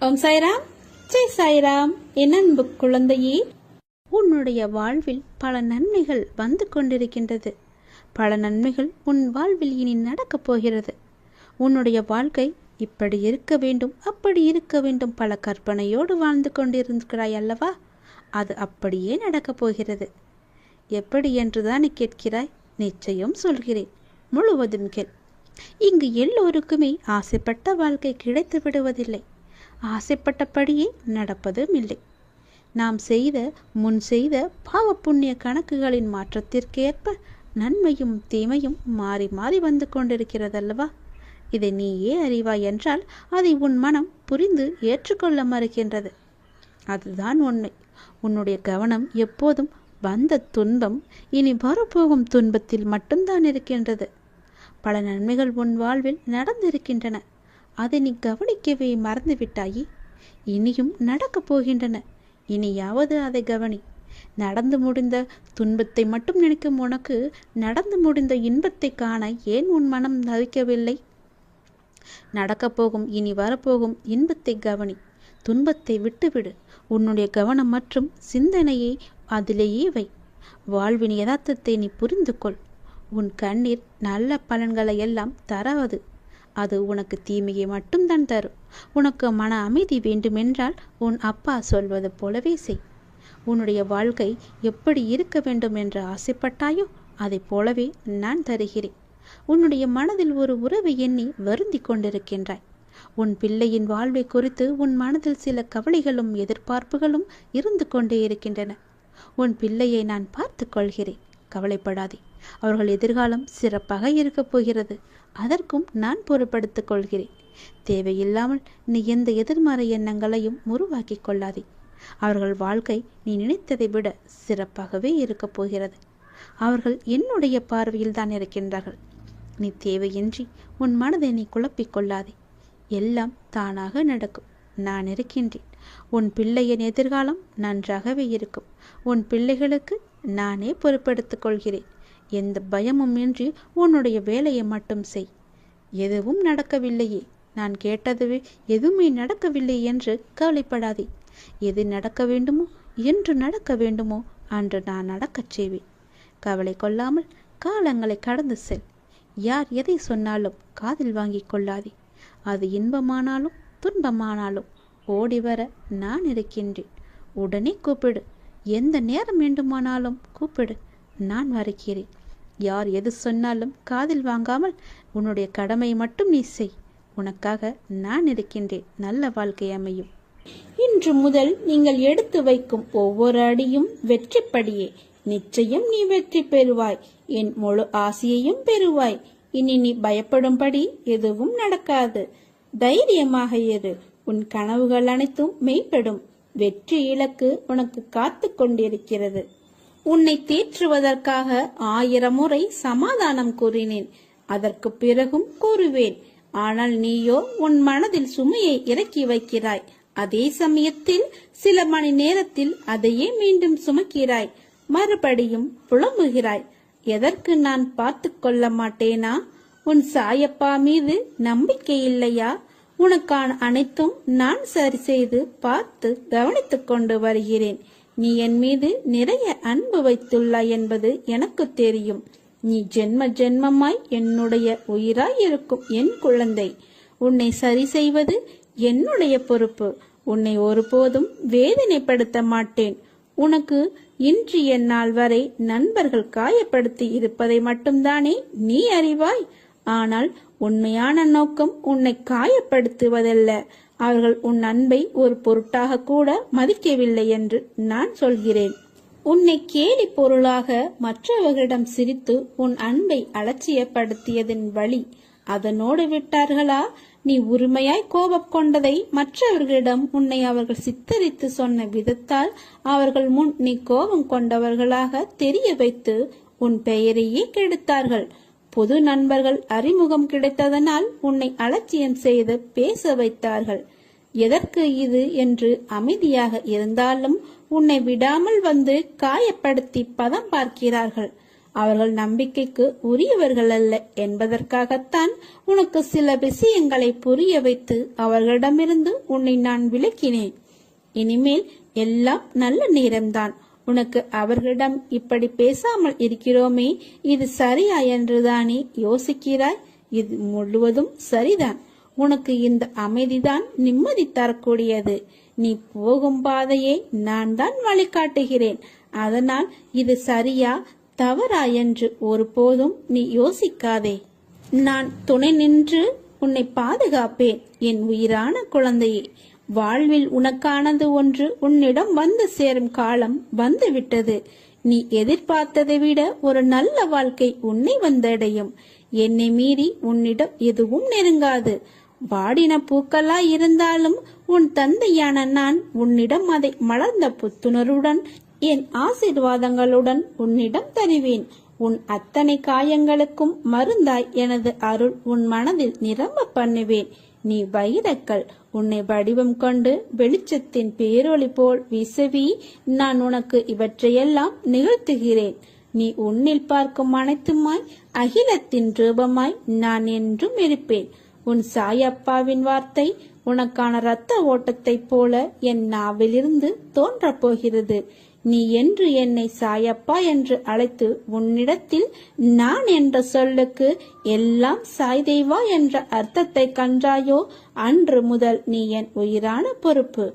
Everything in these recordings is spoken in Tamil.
ஓம் சாய்ராம், ஜெய் சாய்ராம். என் அன்பு குழந்தையே, உன்னுடைய வாழ்வில் பல நன்மைகள் வந்து கொண்டிருக்கின்றது. பல நன்மைகள் உன் வாழ்வில் இனி நடக்கப் போகிறது. உன்னுடைய வாழ்க்கை இப்படி இருக்க வேண்டும், அப்படி இருக்க வேண்டும், பல கற்பனையோடு வாழ்ந்து கொண்டிருக்கிறாய் அல்லவா? அது அப்படியே நடக்கப் போகிறது. எப்படி என்றுதான் நீ கேட்கிறாய்? நிச்சயம் சொல்கிறேன், முழுவதும் கேள். இங்கு எல்லோருக்குமே ஆசைப்பட்ட வாழ்க்கை கிடைத்து விடுவதில்லை. ஆசைப்பட்டபடியே நடப்பதும் இல்லை. நாம் முன் செய்த பாவ புண்ணிய கணக்குகளின் மாற்றத்திற்கேற்ப நன்மையும் தீமையும் மாறி மாறி வந்து கொண்டிருக்கிறதல்லவா? இதை நீயே அறிவாய் என்றால் அதை உன் மனம் புரிந்து ஏற்றுக்கொள்ள மறுக்கின்றது. அதுதான் உண்மை. உன்னுடைய கவனம் எப்போதும் வந்த துன்பம் இனி வரப்போகும் துன்பத்தில் மட்டும்தான் இருக்கின்றது. பல நன்மைகள் உன் வாழ்வில் நடந்திருக்கின்றன. அதை நீ கவனிக்கவே மறந்துவிட்டாயே. இனியும் நடக்கப் போகின்றன. இனியாவது அதை கவனி. நடந்து முடிந்த துன்பத்தை மட்டும் நினைக்கும் உனக்கு நடந்து முடிந்த இன்பத்தை காண ஏன் உன் மனம் தவிக்கவில்லை? நடக்கப் போகும் இனி வரப்போகும் இன்பத்தை கவனி. துன்பத்தை விட்டுவிடு. உன்னுடைய கவனம் மற்றும் சிந்தனையை அதிலேயே வை. வாழ்வின் யதார்த்தத்தை நீ புரிந்து கொள். உன் கண்ணீர் நல்ல பலன்களை எல்லாம் தராது. அது உனக்கு தீமையை மட்டும்தான் தரும். உனக்கு மன அமைதி வேண்டுமென்றால் உன் அப்பா சொல்வது போலவே செய். உன்னுடைய வாழ்க்கை எப்படி இருக்க வேண்டும் என்று ஆசைப்பட்டாயோ அதை போலவே நான் தருகிறேன். உன்னுடைய மனதில் ஒரு உறவை எண்ணி வருந்தி கொண்டிருக்கின்றாய். உன் பிள்ளையின் வாழ்வை குறித்து உன் மனதில் சில கவலைகளும் எதிர்பார்ப்புகளும் இருந்து கொண்டே இருக்கின்றன. உன் பிள்ளையை நான் பார்த்து கொள்கிறேன், கவலைப்படாதே. அவர்கள் எதிர்காலம் சிறப்பாக இருக்கப் போகிறது. அதற்கும் நான் பொறுப்படுத்திக் கொள்கிறேன். தேவையில்லாமல் நீ எந்த எதிர்மறை எண்ணங்களையும் உருவாக்கி கொள்ளாதே. அவர்கள் வாழ்க்கை நீ நினைத்ததை விட சிறப்பாகவே இருக்கப் போகிறது. அவர்கள் என்னுடைய பார்வையில் தான் இருக்கின்றார்கள். நீ தேவையின்றி உன் மனதை நீ குழப்பிக் கொள்ளாதே. எல்லாம் தானாக நடக்கும். நான் இருக்கின்றேன். உன் பிள்ளையின் எதிர்காலம் நன்றாகவே இருக்கும். உன் பிள்ளைகளுக்கு நானே பொறுப்படுத்திக் கொள்கிறேன். எந்த பயமும் இன்றி உன்னுடைய வேலையை மட்டும் செய். எதுவும் நடக்கவில்லையே, நான் கேட்டதுவே எதுவுமே நடக்கவில்லை என்று கவலைப்படாதே. எது நடக்க வேண்டுமோ, என்று நடக்க வேண்டுமோ அன்று நான் நடக்கச் செய்வேன். கவலை கொள்ளாமல் காலங்களை கடந்து செல். யார் எதை சொன்னாலும் காதில் வாங்கி கொள்ளாதே. அது இன்பமானாலும் துன்பமானாலும் ஓடி வர நான் இருக்கின்றேன். உடனே கூப்பிடு. எந்த நேரம் வேண்டுமானாலும் கூப்பிடு, நான் வருகிறேன். யார் எது சொன்னாலும் காதில் வாங்காமல் உன்னுடைய கடமை மட்டும் நீ செய். உனக்காக நான் இருக்கின்றேன். நல்ல வாழ்க்கை அமையும். இன்று முதல் நீங்கள் எடுத்து வைக்கும் ஒவ்வொரு அடியும் வெற்றிப்படியே. நிச்சயம் நீ வெற்றி பெறுவாய். என் முழு ஆசையையும் பெறுவாய். இனி நீ பயப்படும்படி எதுவும் நடக்காது. தைரியமாக இரு. உன் கனவுகள் அனைத்தும் மெய்ப்படும். வெற்றி இலக்கு உனக்கு காத்து கொண்டிருக்கிறது. உன்னை தேற்றுவதற்காக 1000 முறை சமாதானம் கூறினேன். அதற்கு பிறகும் கூறுவேன். ஆனால் நீயோ உன் மனதில் சுமையை இறக்கி வைக்கிறாய். அதே சமயத்தில் சில மணி நேரத்தில் அதையே மீண்டும் சுமக்கிறாய். மறுபடியும் புலம்புகிறாய். எதற்கு நான் பார்த்து கொள்ள மாட்டேனா? உன் சாயப்பா மீது நம்பிக்கை இல்லையா? உனக்கான அனைத்தும் நான் சரி செய்து பார்த்து கவனித்துக் கொண்டு வருகிறேன். நீ என் மீது நிறைய அன்பு வைத்துள்ளாய் என்பது எனக்கு தெரியும். நீ ஜென்ம ஜென்மமாய் என்னுடைய உயிராய் இருக்கும் என் குழந்தை. உன்னை சரி செய்வது என்னுடைய பொறுப்பு. உன்னை ஒருபோதும் வேதனைப்படுத்த மாட்டேன். உனக்கு இன்றைய நாள் வரை நண்பர்கள் காயப்படுத்தி இருப்பதை மட்டும்தானே நீ அறிவாய். ஆனால் உண்மையான நோக்கம் உன்னை காயப்படுத்துவதல்ல. அவர்கள் உன் அன்பை ஒரு பொருட்டாக கூட மதிக்கவில்லை என்று நான் சொல்கிறேன். உன்னை கேலி பொருளாக மற்றவர்களிடம் சிரித்து உன் அன்பை அலட்சியப்படுத்தியதின் வழி அதனோடு விட்டார்களா? நீ உரிமையாய் கோபம் கொண்டதை மற்றவர்களிடம் உன்னை அவர்கள் சித்தரித்து சொன்ன விதத்தால் அவர்கள் முன் நீ கோபம் கொண்டவர்களாக தெரிய வைத்து உன் பெயரையே கெடுத்தார்கள். புது நண்பர்கள் அறிமுகம் கிடைத்ததனால் உன்னை அலட்சியம் செய்து பேச வைத்தார்கள். எதற்கு இது என்று அமைதியாக இருந்தாலும் உன்னை விடாமல் வந்து காயப்படுத்தி பதம் பார்க்கிறார்கள். அவர்கள் நம்பிக்கைக்கு உரியவர்கள் அல்ல என்பதற்காகத்தான் உனக்கு சில விஷயங்களை புரிய வைத்து அவர்களிடமிருந்து உன்னை நான் விலக்கினேன். இனிமேல் எல்லாம் நல்ல நேரம்தான். உனக்கு அவர்களிடம் இப்படி பேசாமல் இருக்கிறோமே, இது சரியா என்றுதானே யோசிக்கிறாய்? இது முழுவதும் சரிதான். உனக்கு இந்த அமைதிதான் நிம்மதி தரக்கூடியது. நீ போகும் பாதையை நான் தான் வழிகாட்டுகிறேன். அதனால் இது சரியா தவறா என்று ஒருபோதும் நீ யோசிக்காதே. நான் துணை நின்று உன்னை பாதுகாப்பேன். என் உயிரான குழந்தையே, வாழ்வில் உனக்கானது ஒன்று உன்னிடம் வந்து சேரும் காலம் வந்துவிட்டது. நீ எதிர்பார்த்ததை விட ஒரு நல்ல வாழ்க்கை உன்னை வந்தடையும். என்னை மீறி உன்னிடம் எதுவும் நெருங்காது. வாடின பூக்களா இருந்தாலும் உன் தந்தையான நான் உன்னிடம் அதை மலர்ந்த புத்துணர்வுடன் என் ஆசீர்வாதங்களுடன் உன்னிடம் தருவேன். உன் அத்தனை காயங்களுக்கும் மருந்தாய் எனது அருள் உன் மனதில் நிரம்ப பண்ணுவேன். நீ வைரக்கல். உன்னை வடிவம் கொண்டு வெளிச்சத்தின் பேரொளி போல் வீசவி நான் உனக்கு இவற்றையெல்லாம் நிகழ்த்துகிறேன். நீ உன்னில் பார்க்கும் அனைத்துமாய் அகிலத்தின் ரூபமாய் நான் என்றும் இருப்பேன். உன் சாயப்பாவின் வார்த்தை உனக்கான இரத்த ஓட்டத்தை போல என் நாவிலிருந்து தோன்றப் போகிறது. நீ என்று என்னை சாயப்பா என்று அழைத்து உன்னிடத்தில் நான் என்ற சொல்லுக்கு எல்லாம் சாய்தேவா என்ற அர்த்தத்தை கண்டாயோ, அன்று முதல் நீ என் உயிரான பொறுப்பு.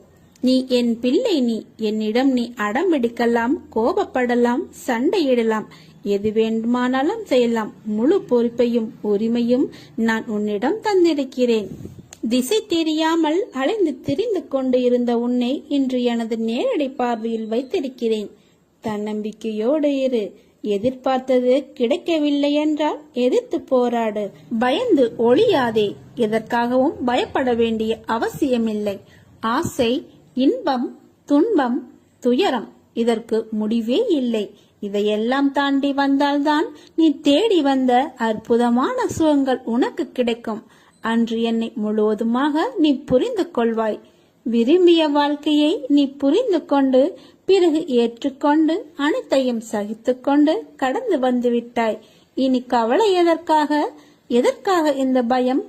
நீ என் பிள்ளை. நீ என்னிடம் நீ அடம்பிடிக்கலாம், கோபப்படலாம், சண்டையிடலாம், எது வேண்டுமானாலும் செய்யலாம். முழு பொறுப்பையும் உரிமையும் நான் உன்னிடம் தந்திருக்கிறேன். திசை தெரியாமல் அலைந்து திரிந்து கொண்டு இருந்த உன்னை இன்று எனது நேரடி பார்வையில் வைத்திருக்கிறேன். தன்னம்பிக்கையோடு இரு. எதிர்பார்த்தது கிடைக்கவில்லை என்றால் எதிர்த்து போராடு. பயந்து ஒளியாதே. எதற்காகவும் பயப்பட வேண்டிய அவசியமில்லை. ஆசை, இன்பம், துன்பம், துயரம், இதற்கு முடிவே இல்லை. இதையெல்லாம் தாண்டி வந்தால்தான் நீ தேடி வந்த அற்புதமான சுகங்கள் உனக்கு கிடைக்கும். அன்று என்னை முழுவதுமாக நீ புரிந்து கொள்வாய். விரும்பிய வாழ்க்கையை நீ புரிந்து கொண்டு பிறகு ஏற்றுக்கொண்டு அனைத்தையும் சகித்துக்கொண்டு கடந்து வந்து விட்டாய். இனி கவலை எதற்காக இந்த பயம்?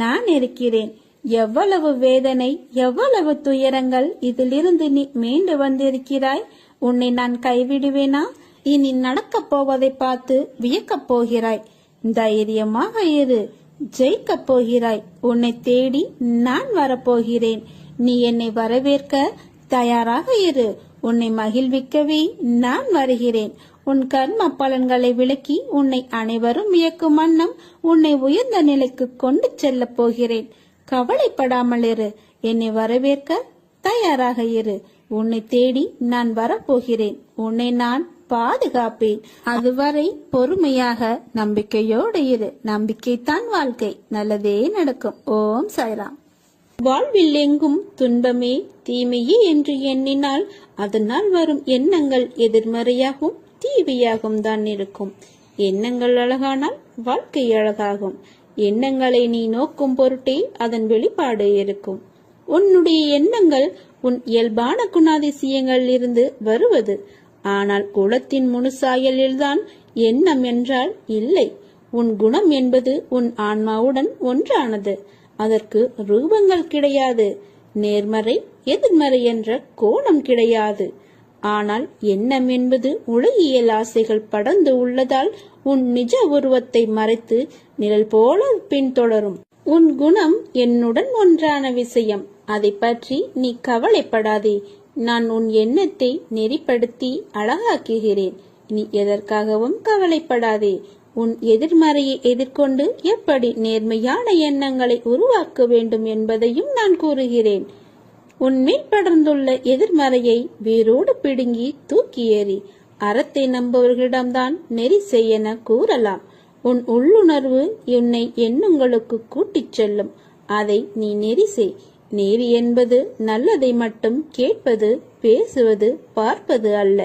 நான் இருக்கிறேன். எவ்வளவு வேதனை, எவ்வளவு துயரங்கள், இதிலிருந்து நீ மீண்டு வந்திருக்கிறாய். உன்னை நான் கைவிடுவேனா? இனி நடக்கப் போவதை பார்த்து வியக்கப் போகிறாய். தைரியமாக இரு. ஜெயிக்கப் போகிறாய். உன்னை தேடி நான் வரப்போகிறேன். நீ என்னை வரவேற்க தயாராக இரு. உன்னை மகிழ்விக்கவே நான் வருகிறேன். உன் கர்ம பலன்களை விளக்கி உன்னை அனைவரும் வியக்கும் வண்ணம் உன்னை உயர்ந்த நிலைக்கு கொண்டு செல்ல போகிறேன். கவலைப்படாமல் இரு. என்னை வரவேற்க தயாராக இரு. உன்னை தேடி நான் வரப்போகிறேன். உன்னை நான் பாதுகாப்பேன். அதுவரை பொறுமையாக நம்பிக்கையோடு இரு. நம்பிக்கைத்தான் வாழ்க்கை. நல்லதே நடக்கும். ஓம் சாய்ராம். வாழ்வில் எங்கும் துன்பமே தீமையே என்று எண்ணினால் அதனால் வரும் எண்ணங்கள் எதிர்மறையாகவும் தீமையாகவும் தான் இருக்கும். எண்ணங்கள் அழகானால் வாழ்க்கை அழகாகும். எண்ணங்களை நீ நோக்கும் பொருட்டே அதன் வெளிப்பாடு இருக்கும். உன்னுடைய எண்ணங்கள் உன் இயல்பான குணாதிசயங்களில் இருந்து வருவது. ஆனால் குணத்தின் முழுசாயலில்தான் எண்ணம் என்றால் இல்லை. உன் குணம் என்பது உன் ஆன்மாவுடன் ஒன்றானது. அதற்கு ரூபங்கள் கிடையாது. நேர்மறை எதிர்மறை என்ற கோணம் கிடையாது. ஆனால் எண்ணம் என்பது உலகியல் ஆசைகள் படர்ந்து உள்ளதால் உன் நிஜ உருவத்தை மறைத்து நிழல் போல பின்தொடரும். உன் குணம் என்னுடன் ஒன்றான விஷயம். அதை பற்றி நீ கவலைப்படாதே. நான் உன் எண்ணத்தை நெறிப்படுத்தி அழகாக்குகிறேன். நீ எதற்காகவும் கவலைப்படாதே. உன் எதிர்மறையை எதிர்கொண்டு எப்படி நேர்மையான எண்ணங்களை உருவாக்க வேண்டும் என்பதையும் நான் கூறுகிறேன். உன்மேல் படர்ந்துள்ள எதிர்மறையை வேரோடு பிடுங்கி தூக்கி ஏறி அறத்தை நம்புவர்களிடம்தான் நெறி செய்யென கூறலாம். உன் உள்ளுணர்வு உன்னை எண்ணங்களுக்கு கூட்டிச் செல்லும். அதை நீ நெறி செய். நெறி என்பது நல்லதை மட்டும் கேட்பது, பேசுவது, பார்ப்பது அல்ல.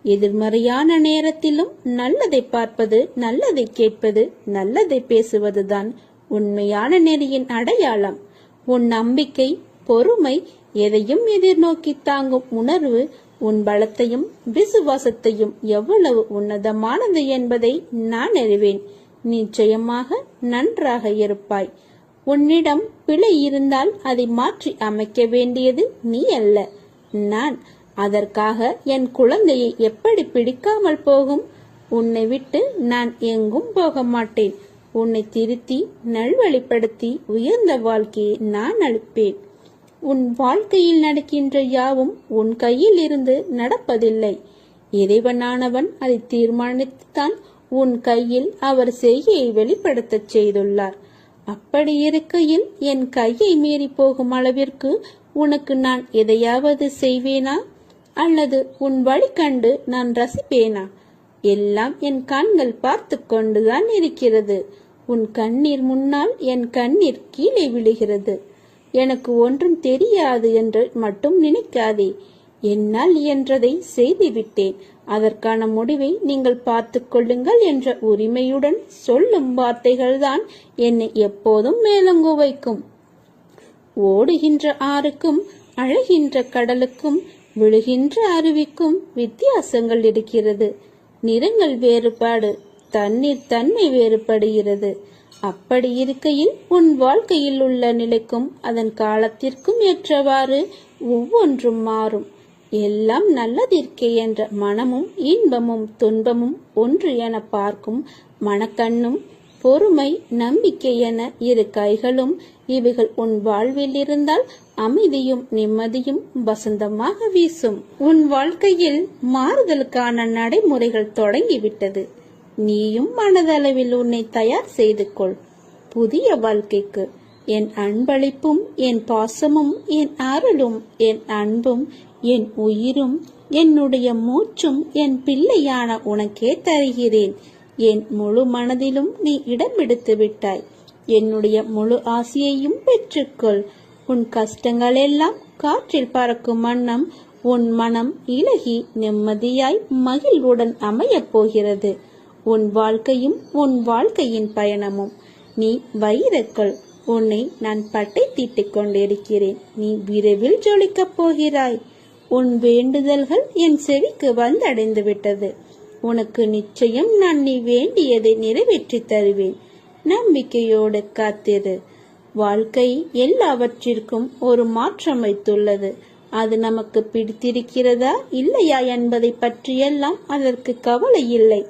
எதிர்மறையான நேரத்திலும் நல்லதை பார்ப்பது, நல்லதை கேட்பது, நல்லதை பேசுவதுதான் உண்மையான நெறியின் அடையாளம். உன் நம்பிக்கை, பொறுமை, எதையும் எதிர்நோக்கி தாங்கும் உணர்வு, உன் பலத்தையும் விசுவாசத்தையும் எவ்வளவு உன்னதமானது என்பதை நான் அறிவேன். நிச்சயமாக நன்றாக இருப்பாய். உன்னிடம் பிழை இருந்தால் அதை மாற்றி அமைக்க வேண்டியது நீ அல்ல, நான். அதற்காக என் குழந்தையை எப்படி பிடிக்காமல் போகும்? உன்னை விட்டு நான் எங்கும் போக மாட்டேன். உன்னை திருத்தி நல்வழிப்படுத்தி உயர்ந்த வாழ்க்கையை நான் அளிப்பேன். உன் வாழ்க்கையில் நடக்கின்ற யாவும் உன் கையில் இருந்து நடப்பதில்லை. இறைவனானவன் அதை தீர்மானித்துத்தான் உன் கையில் அவர் செய்கையை வெளிப்படுத்தச் செய்துள்ளார். அப்படி இருக்கையில் என் கையை மீறி போகும் அளவிற்கு உனக்கு நான் எதையாவது செய்வேனா? அல்லது உன் வழி கண்டு நான் ரசிப்பேனா? எல்லாம் என் கண்கள் பார்த்து கொண்டுதான் இருக்கிறது. உன் கண்ணீர் முன்னால் என் கண்ணீர் கீழே விழுகிறது. எனக்கு ஒன்றும் தெரியாது என்று மட்டும் நினைக்காதே. என்னால் இயன்றதை செய்துவிட்டேன். அதற்கான முடிவை நீங்கள் பார்த்து கொள்ளுங்கள் என்ற உரிமையுடன் சொல்லும் வார்த்தைகள்தான் என்னை எப்போதும் மேலங்கு வைக்கும். ஓடுகின்ற ஆறுக்கும் அழகின்ற கடலுக்கும் விழுகின்ற அருவிக்கும் வித்தியாசங்கள் இருக்கிறது. நிறங்கள் வேறுபாடு, தண்ணீர் தன்மை வேறுபடுகிறது. அப்படி இருக்கையில் உன் வாழ்க்கையில் உள்ள நிலைக்கும் அதன் காலத்திற்கும் ஏற்றவாறு ஒவ்வொன்றும் மாறும். எல்லாம் நல்லதிற்கே என்ற மனமும் இன்பமும் துன்பமும் ஒன்று என பார்க்கும் மனக்கண்ணும் பொறுமை நம்பிக்கை என இரு கைகளும் இவைகள் உன் வாழ்வில் இருந்தால் அமைதியும் நிம்மதியும் வசந்தமாக வீசும். உன் வாழ்க்கையில் மாறுதலுக்கான நடைமுறைகள் தொடங்கிவிட்டது. நீயும் மனதளவில் உன்னை தயார் செய்து கொள் புதிய வாழ்க்கைக்கு. என் அன்பளிப்பும் என் பாசமும் என் அருளும் என் அன்பும் என் உயிரும் என்னுடைய மூச்சும் என் பிள்ளையான உனக்கே தருகிறேன். என் முழு மனதிலும் நீ இடம் பிடித்து விட்டாய். என்னுடைய முழு ஆசையையும் பெற்றுக்கொள். உன் கஷ்டங்களெல்லாம் காற்றில் பறக்கும் வண்ணம் உன் மனம் இலகி நிம்மதியாய் மகிழ்வுடன் அமையப் போகிறது. உன் வாழ்க்கையும் உன் வாழ்க்கையின் பயணமும். நீ வைரக்கொள். உன்னை நான் பட்டை தீட்டிக் கொண்டிருக்கிறேன். நீ விரைவில் ஜொலிக்கப் போகிறாய். உன் வேண்டுதல்கள் என் செவிக்கு வந்தடைந்து விட்டது. உனக்கு நிச்சயம் நான் நீ வேண்டியதை நிறைவேற்றி தருவேன். நம்பிக்கையோடு காத்திரு. வாழ்க்கை எல்லாவற்றிற்கும் ஒரு மாற்றம் வைத்துள்ளது. அது நமக்கு பிடித்திருக்கிறதா இல்லையா என்பதை பற்றியெல்லாம் அதற்கு கவலை இல்லை.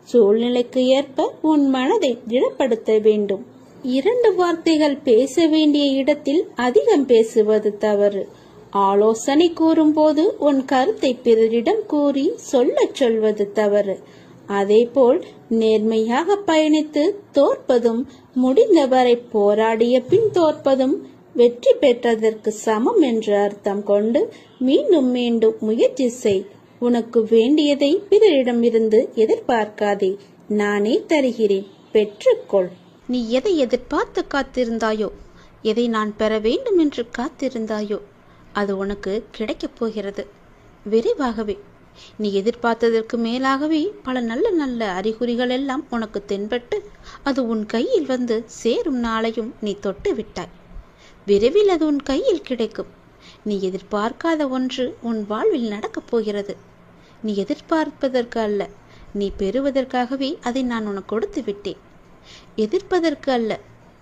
சூழ்நிலைக்கு ஏற்ப உன் மனதை திடப்படுத்த வேண்டும். 2 வார்த்தைகள் பேச வேண்டிய இடத்தில் அதிகம் பேசுவது தவறு. ஆலோசனை கூறும் போது உன் கருத்தை பிறரிடம் கூறி சொல்லச் சொல்வது தவறு. அதேபோல் நேர்மையாக பயணித்து தோற்பதும் முடிந்தவரை போராடிய பின் தோற்பதும் வெற்றி பெற்றதற்கு சமம் என்று அர்த்தம் கொண்டு மீண்டும் மீண்டும் முயற்சி செய். உனக்கு வேண்டியதை பிறரிடமிருந்து எதிர்பார்க்காதே. நானே தருகிறேன், பெற்றுக்கொள். நீ எதை எதிர்பார்த்து காத்திருந்தாயோ, எதை நான் பெற வேண்டும் என்று காத்திருந்தாயோ, அது உனக்கு கிடைக்கப் போகிறது. விரைவாகவே. நீ எதிர்பார்த்ததற்கு மேலாகவே பல நல்ல நல்ல அறிகுறிகள் எல்லாம் உனக்கு தென்பட்டு அது உன் கையில் வந்து சேரும் நாளையும் நீ தொட்டு விட்டாய். விரைவில் அது உன் கையில் கிடைக்கும். நீ எதிர்பார்க்காத ஒன்று உன் வாழ்வில் நடக்கப் போகிறது. நீ எதிர்பார்ப்பதற்கு அல்ல, நீ பெறுவதற்காகவே அதை நான் உனக்கு கொடுத்து விட்டேன். எதிர்ப்பதற்கு அல்ல,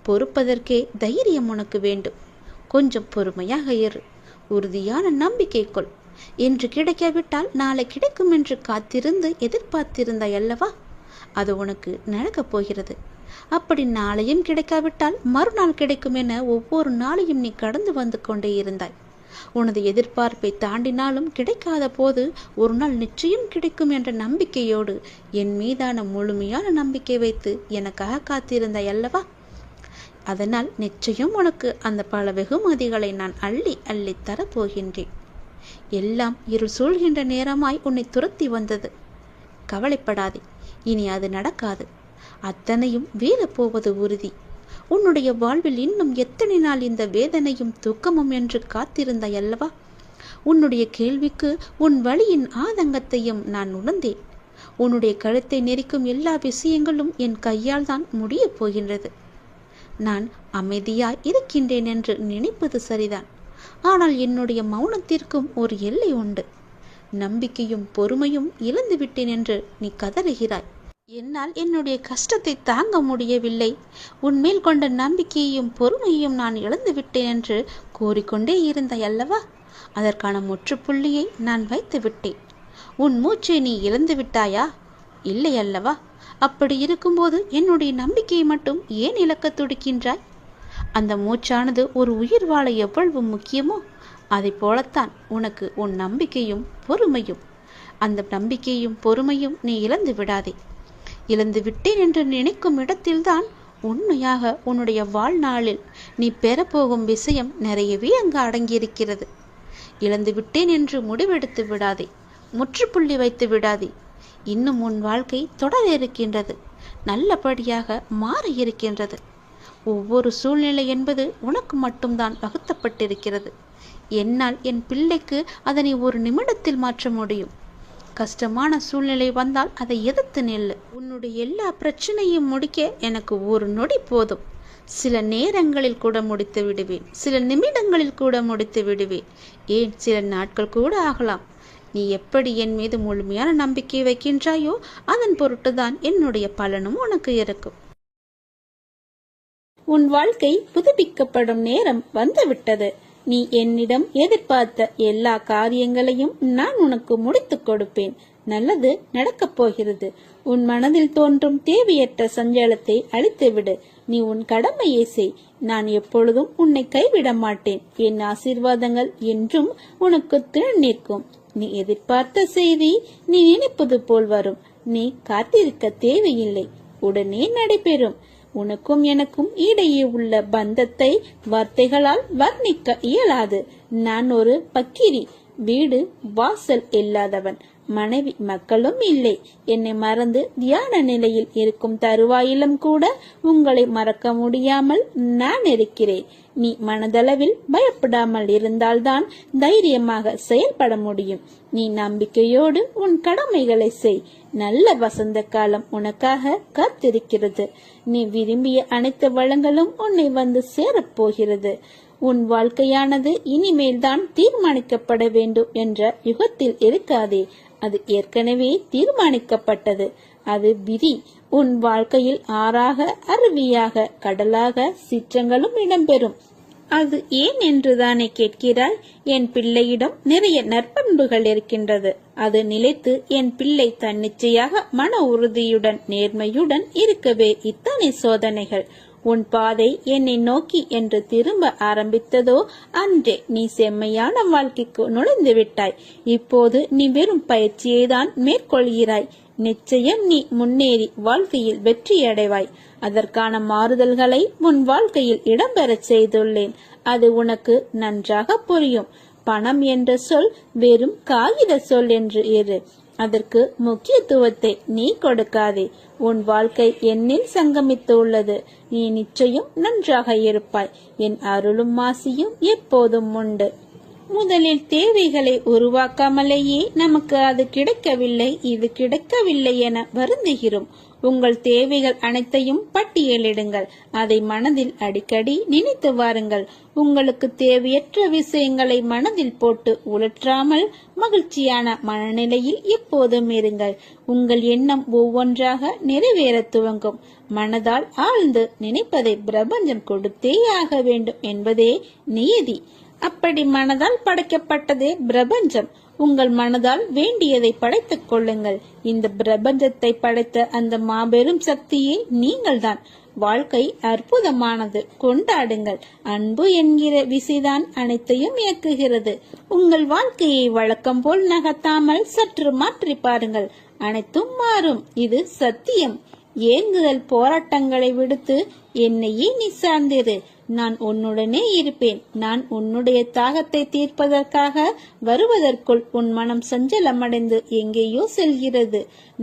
பொறுப்பதற்கே தைரியம் உனக்கு வேண்டும். கொஞ்சம் பொறுமையாக இரு. உறுதியான நம்பிக்கை கொள். இன்று கிடைக்காவிட்டால் நாளை கிடைக்கும் என்று காத்திருந்து எதிர்பார்த்திருந்தாய் அல்லவா? அது உனக்கு நடக்கப் போகிறது. அப்படி நாளையும் கிடைக்காவிட்டால் மறுநாள் கிடைக்கும் என ஒவ்வொரு நாளையும் நீ கடந்து வந்து கொண்டே இருந்தாய். உனது எதிர்பார்ப்பை தாண்டினாலும் கிடைக்காத போது ஒரு நாள் நிச்சயம் கிடைக்கும் என்ற நம்பிக்கையோடு என் மீதான முழுமையான நம்பிக்கை வைத்து எனக்காக காத்திருந்தாய் அல்லவா? அதனால் நிச்சயம் உனக்கு அந்த பல வெகுமதிகளை நான் அள்ளி அள்ளி தரப்போகின்றேன். எல்லாம் இருள் சூழ்கின்ற நேரமாய் உன்னை துரத்தி வந்தது. கவலைப்படாதே, இனி அது நடக்காது. அத்தனையும் வீழப்போவது உறுதி. உன்னுடைய வாழ்வில் இன்னும் எத்தனை நாள் இந்த வேதனையும் துக்கமும் என்று காத்திருந்தாய் அல்லவா? உன்னுடைய கேள்விக்கு உன் வழியின் ஆதங்கத்தையும் நான் உணர்ந்தேன். உன்னுடைய கழுத்தை நெரிக்கும் எல்லா விஷயங்களும் என் கையால் தான் முடியப் போகின்றது. நான் அமைதியாய் இருக்கின்றேன் என்று நினைப்பது சரிதான். ஆனால் என்னுடைய மௌனத்திற்கும் ஒரு எல்லை உண்டு. நம்பிக்கையும் பொறுமையும் இழந்து விட்டேன் என்று நீ கதறுகிறாய். என்னால் என்னுடைய கஷ்டத்தை தாங்க முடியவில்லை, உன்மேல் கொண்ட நம்பிக்கையையும் பொறுமையையும் நான் இழந்து விட்டேன் என்று கூறிக்கொண்டே இருந்தாய் அல்லவா? அதற்கான முற்றுப்புள்ளியை நான் வைத்து விட்டேன். உன் மூச்சை நீ இழந்து விட்டாயா? இல்லை அல்லவா? அப்படி இருக்கும்போது என்னுடைய நம்பிக்கையை மட்டும் ஏன் இழக்க துடிக்கின்றாய்? அந்த மூச்சானது ஒரு உயிர் வாழ எவ்வளவு முக்கியமோ அதை போலத்தான் உனக்கு உன் நம்பிக்கையும் பொறுமையும். அந்த நம்பிக்கையும் பொறுமையும் நீ இழந்து விடாதே. இழந்து விட்டேன் என்று நினைக்கும் இடத்தில்தான் உண்மையாக உன்னுடைய வாழ்நாளில் நீ பெறப்போகும் விஷயம் நிறையவே அங்கு அடங்கியிருக்கிறது. இழந்து விட்டேன் என்று முடிவெடுத்து விடாதே, முற்றுப்புள்ளி வைத்து விடாதே. இன்னும் உன் வாழ்க்கை தொடர இருக்கின்றது, நல்லபடியாக மாற இருக்கின்றது. ஒவ்வொரு சூழ்நிலை என்பது உனக்கு மட்டும்தான் வகுத்தப்பட்டிருக்கிறது. என்னால் என் பிள்ளைக்கு அதனை ஒரு நிமிடத்தில் மாற்ற முடியும். கஷ்டமான சூழ்நிலை வந்தால் அதை எதிர்த்து நில்லு. உன்னுடைய எல்லா பிரச்சனையும் முடிக்க எனக்கு ஒரு நொடி போதும். சில நேரங்களில் கூட முடித்து விடுவேன், சில நிமிடங்களில் கூட முடித்து விடுவேன், ஏன் சில நாட்கள் கூட ஆகலாம். நீ எப்படி என் மீது முழுமையான நம்பிக்கை வைக்கின்றாயோ அதன் பொருட்டுதான் என்னுடைய பலனும் உனக்கு இருக்கும். உன் வாழ்க்கை புதுப்பிக்கப்படும் நேரம் வந்துவிட்டது. நீ என்னிடம் எதிர்பார்த்த எல்லா காரியங்களையும் நான் உனக்கு முடித்துக் கொடுப்பேன். நல்லது நடக்கப் போகிறது. உன் மனதில் தோன்றும் தேவையற்ற சஞ்சலத்தை அழித்துவிடு. நீ உன் கடமையை செய். நான் எப்பொழுதும் உன்னை கைவிட மாட்டேன். என் ஆசீர்வாதங்கள் என்றும் உனக்கு துணை நிற்கும். நீ எதிர்பார்த்த செய்தி நீ நினைப்பது போல் வரும். நீ காத்திருக்க தேவையில்லை, உடனே நடைபெறும். உனக்கும் எனக்கும் இடையே உள்ள பந்தத்தை வார்த்தைகளால் வர்ணிக்க இயலாது. நான் ஒரு பக்கிரி, வீடு வாசல் இல்லாதவன், மனைவி மக்களும் இல்லை. என்னை மறந்து தியான நிலையில் இருக்கும் தருவாயிலும் கூட உங்களை மறக்க முடியாமல் நான் இருக்கிறேன். நீ மனதளவில் பயப்படாமல் இருந்தால்தான் தைரியமாக செயல்பட முடியும். நீ நம்பிக்கையோடு உன் கடமைகளை செய். நல்ல வசந்த காலம் உனக்காக காத்திருக்கிறது. நீ விரும்பிய அனைத்து வளங்களும் உன்னை வந்து சேரப்போகிறது. உன் வாழ்க்கையானது இனிமேல் தான் தீர்மானிக்கப்பட வேண்டும் என்ற யுகத்தில் இருக்காதே. அது ஏற்கனவே தீர்மானிக்கப்பட்டது. அது விதி. உன் வாழ்க்கையில் ஆறாக, அருவியாக, கடலாக சீற்றங்களும் இடம்பெறும். அது ஏன் என்றுதானே கேட்கிறாய்? என் பிள்ளையிடம் நிறைய நற்பண்புகள் இருக்கின்றது. அது நிலைத்து என் பிள்ளை தன்னிச்சையாக மன உறுதியுடன் நேர்மையுடன் இருக்கவே இத்தனை சோதனைகள். உன் பாதை என்னை நோக்கி என்று திரும்ப ஆரம்பித்ததோ அன்றே நீ செம்மையான வாழ்க்கைக்கு நுழைந்து விட்டாய். இப்போது நீ வெறும் பயிற்சியை தான் மேற்கொள்கிறாய். நிச்சயம் நீ முன்னேறி வாழ்க்கையில் வெற்றியடைவாய். அதற்கான மாறுதல்களை உன் வாழ்க்கையில் இடம்பெறச் செய்துள்ளேன். அது உனக்கு நன்றாக புரியும். பணம் என்ற சொல் வெறும் காகித சொல் என்று இரு. அதற்கு முக்கியத்துவத்தை நீ கொடுக்காதே. உன் வாழ்க்கை என்னில் சங்கமித்து உள்ளது. நீ நிச்சயம் நன்றாக இருப்பாய். என் அருளும் ஆசியும் எப்போதும் உண்டு. முதலில் தேவைகளை உருவாக்காமலேயே நமக்கு அது கிடைக்கவில்லை, இது கிடைக்கவில்லை என வருந்துகிறோம். உங்கள் தேவைகள் அனைத்தையும் பட்டியலிடுங்கள். அதை மனதில் அடிக்கடி நினைத்து வாருங்கள். உங்களுக்கு தேவையற்ற விஷயங்களை மனதில் போட்டு உழற்றாமல் மகிழ்ச்சியான மனநிலையில் எப்போதும் இருங்கள். உங்கள் எண்ணம் ஒவ்வொன்றாக நிறைவேற துவங்கும். மனதால் ஆழ்ந்து நினைப்பதை பிரபஞ்சம் கொடுத்தே ஆக வேண்டும் என்பதே நியதி. அப்படி மனதால் படைக்கப்பட்டதே பிரபஞ்சம். உங்கள் மனதால் வேண்டியதை படைத்துக் கொள்ளுங்கள். இந்த பிரபஞ்சத்தை படைத்த அந்த மாபெரும் சக்தியே நீங்கள்தான். வாழ்க்கை அற்புதமானது, கொண்டாடுங்கள். அன்பு என்கிற விசைதான் அனைத்தையும் இயக்குகிறது. உங்கள் வாழ்க்கையை வழக்கம் போல் நகர்த்தாமல் சற்று மாற்றி பாருங்கள். அனைத்தும் மாறும், இது சத்தியம். ஏங்குதல் போராட்டங்களை விடுத்து என்னையே நீ சார்ந்திரு. நான் உன்னுடனே இருப்பேன். நான் உன்னுடைய தாகத்தை தீர்ப்பதற்காக வருவதற்குள் உன் மனம் சஞ்சலமடைந்து எங்கேயோ செல்கிறது.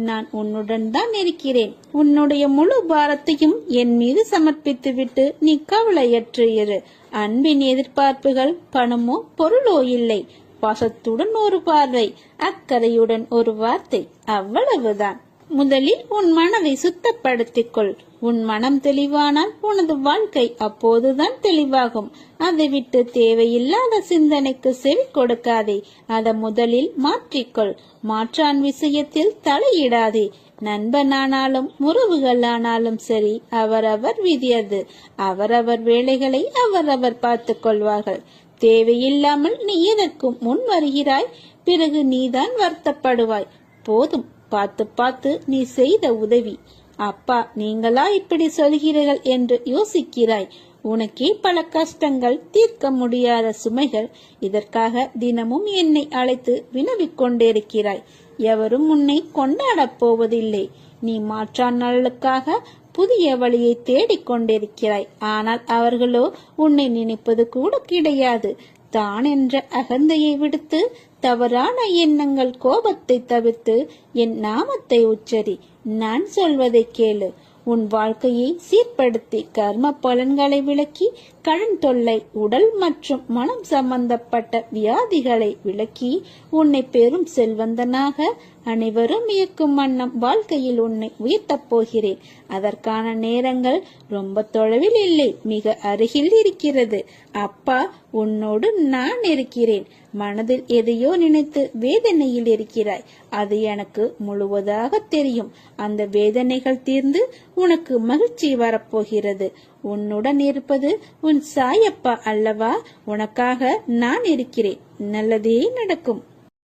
நான் உன்னுடன் தான் இருக்கிறேன். உன்னுடைய முழு பாரத்தையும் என் மீது சமர்ப்பித்து விட்டு நீ கவலையற்று இரு. அன்பின் எதிர்பார்ப்புகள் பணமோ பொருளோ இல்லை. பாசத்துடன் ஒரு பார்வை, அக்கறையுடன் ஒரு வார்த்தை, அவ்வளவுதான். முதலில் உன் மனதை சுத்தப்படுத்திக் கொள். உன் மனம் தெளிவானால் உனது வாழ்க்கை அப்போதுதான் தெளிவாகும். அதை விட்டு தேவையில்லாத சிந்தனைக்கு செவி கொடுக்காதே. அதை முதலில் மாற்றிக்கொள். மாற்றான் விஷயத்தில் தலையிடாதே. நண்பனானாலும் உறவுகளானாலும் சரி, அவரவர் விதியது. அவரவர் வேலைகளை அவரவர் பார்த்துக் கொள்வார்கள். தேவையில்லாமல் நீ எதற்கும் முன் வருகிறாய்? பிறகு நீதான் வருத்தப்படுவாய். போதும், பார்த்து பார்த்து நீ செய்த உதவி. அப்பா, நீங்களா இப்படி சொல்கிறீர்கள் என்று யோசிக்கிறாய். உனக்கே பல கஷ்டங்கள், தீர்க்க முடியாத சுமைகள். இதற்காக தினமும் என்னை அழைத்து வினவிக் கொண்டிருக்கிறாய். எவரும் உன்னை கொண்டாடப் போவதில்லை. நீ மாற்றான் நலனுக்காக புதிய வழியை தேடிக் கொண்டிருக்கிறாய். ஆனால் அவர்களோ உன்னை நினைப்பது கூட கிடையாது. தான் என்ற அகந்தையை விடுத்து, தவறான எண்ணங்கள், கோபத்தை தவிர்த்து என் நாமத்தை உச்சரி. நான் சொல்வதை கேளு. உன் வாழ்க்கையை சீர்படுத்தி கர்ம பலன்களை விலக்கி, கடன் தொல்லை, உடல் மற்றும் மனம் சம்பந்தப்பட்ட வியாதிகளை விலக்கி, உன்னை பெரும் செல்வந்தனாக அனைவரும் இயக்கும் வண்ணம் வாழ்க்கையில் உன்னை உயர்த்தப் போகிறேன். அதற்கான நேரங்கள் ரொம்ப தொலைவில் இல்லை, மிக அருகில் இருக்கிறது. அப்பா, உன்னோடு நான் இருக்கிறேன். மனதில் எதையோ நினைத்து வேதனையில் இருக்கிறாய். அது எனக்கு முழுவதாக தெரியும். அந்த வேதனைகள் தீர்ந்து உனக்கு மகிழ்ச்சி வரப்போகிறது. உன்னுடன் இருப்பது உன் சாயப்பா அல்லவா? உனக்காக நான் இருக்கிறேன். நல்லதே நடக்கும்.